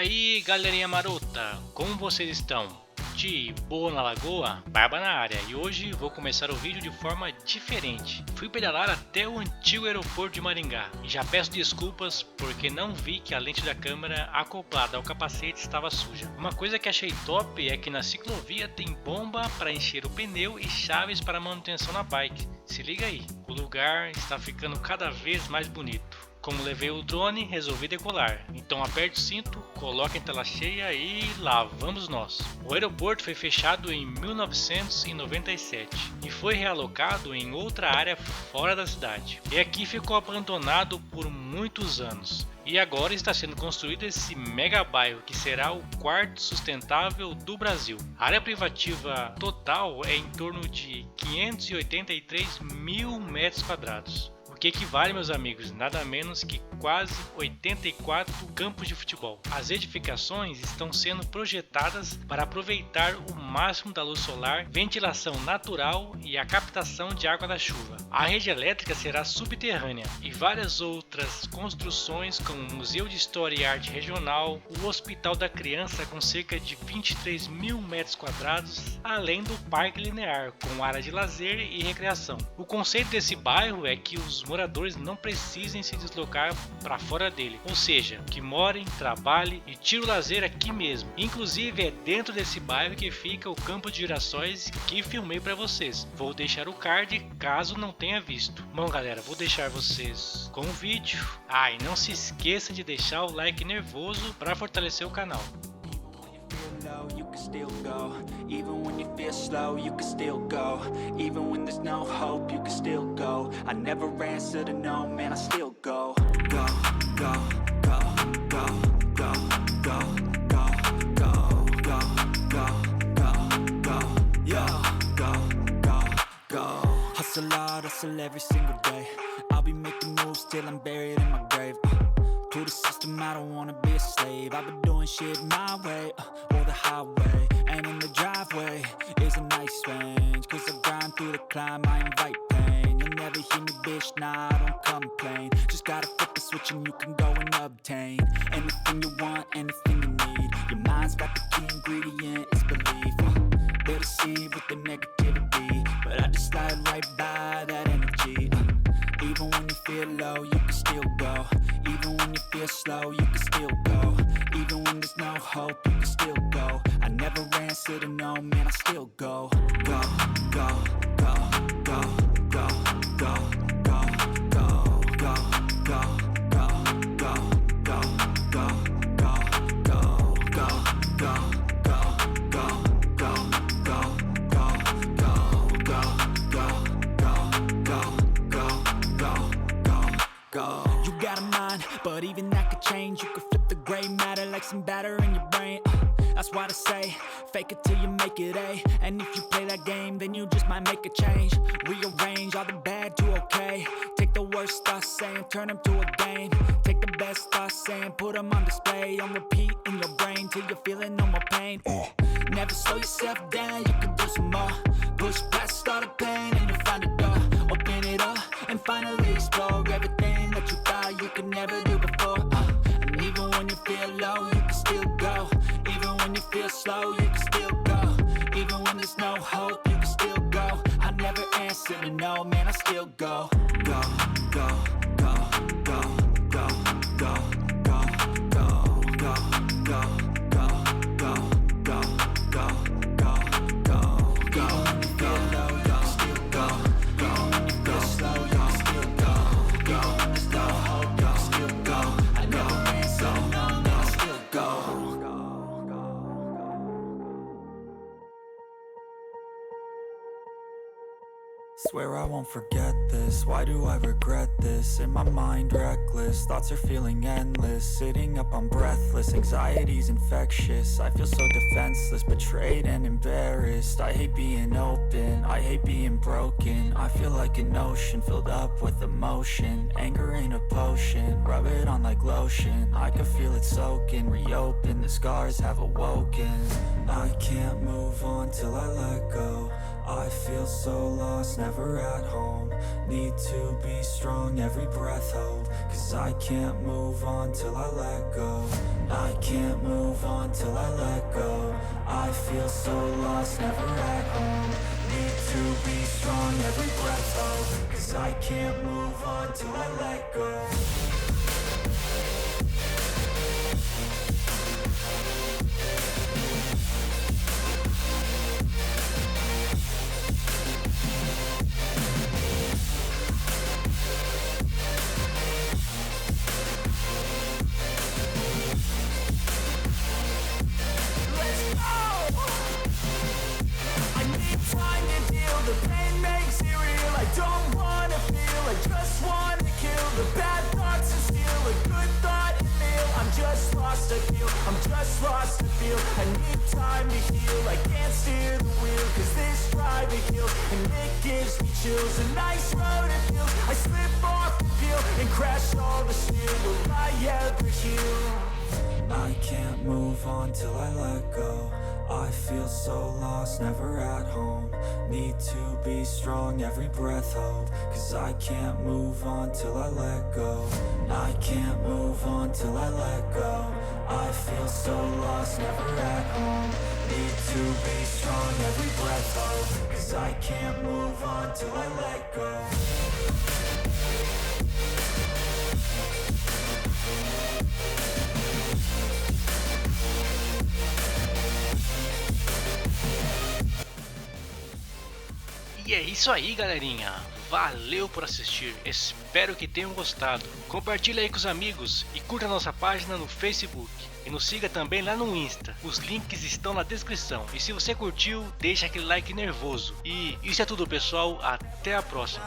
aí, galerinha marota, como vocês estão? De boa na lagoa? Barba na área, e hoje vou começar o vídeo de forma diferente. Fui pedalar até o Antigo Aeroporto de Maringá e já peço desculpas porque não vi que a lente da câmera acoplada ao capacete estava suja. Uma coisa que achei top é que na ciclovia tem bomba para encher o pneu e chaves para manutenção na bike. Se liga aí, o lugar está ficando cada vez mais bonito. Como levei o drone, resolvi decolar, então aperte o cinto, coloque em tela cheia e lá vamos nós. O aeroporto foi fechado em 1997 e foi realocado em outra área fora da cidade. E aqui ficou abandonado por muitos anos. E agora está sendo construído esse mega bairro que será o quarto sustentável do Brasil. A área privativa total é em torno de 583 mil metros quadrados. O que equivale, meus amigos, nada menos que quase 84 campos de futebol. As edificações estão sendo projetadas para aproveitar o máximo da luz solar, ventilação natural e a captação de água da chuva. A rede elétrica será subterrânea e várias outras construções como o Museu de História e Arte Regional, o Hospital da Criança com cerca de 23 mil metros quadrados, além do Parque Linear com área de lazer e recreação. O conceito desse bairro é que os moradores não precisem se deslocar para fora dele, ou seja, que morem, trabalhem e tirem o lazer aqui mesmo. Inclusive é dentro desse bairro que fica o campo de girassóis que filmei para vocês. Vou deixar o card caso não tenha visto. Bom galera, vou deixar vocês com o vídeo. E não se esqueça de deixar o like nervoso para fortalecer o canal. You can still go, even when you feel slow, you can still go, even when there's no hope, you can still go. I never answer to no, man, I still go. Go, go, go, go, go, go, go, go, go, go, go, go, yo, go, go, go. Hustle hard, hustle every single day. I'll be making moves till I'm buried in my grave. To the system, I don't wanna be a slave. I've been doing shit my way, or the highway. And in the driveway is a nice range, cause I grind through the climb, I invite pain. You'll never hear me, bitch, nah, I don't complain. Just gotta flip the switch and you can go and obtain anything you want, anything you need. Your mind's got the key ingredient, it's belief. They'll deceive with the negativity, but I just slide right by that energy. Even when you feel low, you can still go. Even when you feel slow, you can still go. Even when there's no hope, you can still go. I never answer to no, man, I still go. Go, go, go, go, go, go, go, go, go, go, go, go, go, go, go, go, go, go. You got a mind, but even that could change. You could flip the gray matter like some batter in your brain. That's why I say, fake it till you make it A. And if you play that game, then you just might make a change. Rearrange all the bad to okay. Take the worst thoughts saying, turn them to a game. Take the best thoughts saying, put them on display. On repeat in your brain till you're feeling no more pain. Never slow yourself down, you can do some more. Push past all the pain and you'll find a door. Open it up and finally explore everything that you thought you could never do before. And even when you feel low, you can still go. Even when you feel slow, you can still go. Even when there's no hope, you can still go. I never answer to no, man, I still go. Go, go, go, go, go, go, go, go, go, go, go, go, go, go, go, go, go. Even when you feel low, you can still go. Even when you feel slow, you can still go. Even when there's no hope, you can still go. I never answer to no, man, I still go. Swear I won't forget this, why do I regret this? In my mind reckless, thoughts are feeling endless. Sitting up, I'm breathless, anxiety's infectious. I feel so defenseless, betrayed and embarrassed. I hate being open, I hate being broken. I feel like an ocean filled up with emotion. Anger ain't a potion, rub it on like lotion. I can feel it soaking, reopen, the scars have awoken. I can't move on till I let go. I feel so lost, never at home. Need to be strong, every breath hold. Cause I can't move on till I let go. I can't move on till I let go. I feel so lost, never at home. Need to be strong, every breath hold. Cause I can't move on till I let go. I'm just lost to feel. I need time to heal. I can't steer the wheel, cause this driving hill, and it gives me chills. A nice road it feels. I slip off the peel and crash all the steel. Will I ever heal? I can't move on till I let go. I feel so lost, never at home. Need to be strong, every breath hold. Cause I can't move on till I let go. I can't move on till I let go. I feel so lost, never at home. Need to be strong, every breath hold. Cause I can't move on till I let go. E é isso aí, galerinha. Valeu por assistir. Espero que tenham gostado. Compartilhe aí com os amigos e curta a nossa página no Facebook. E nos siga também lá no Insta. Os links estão na descrição. E se você curtiu, deixa aquele like nervoso. E isso é tudo, pessoal. Até a próxima.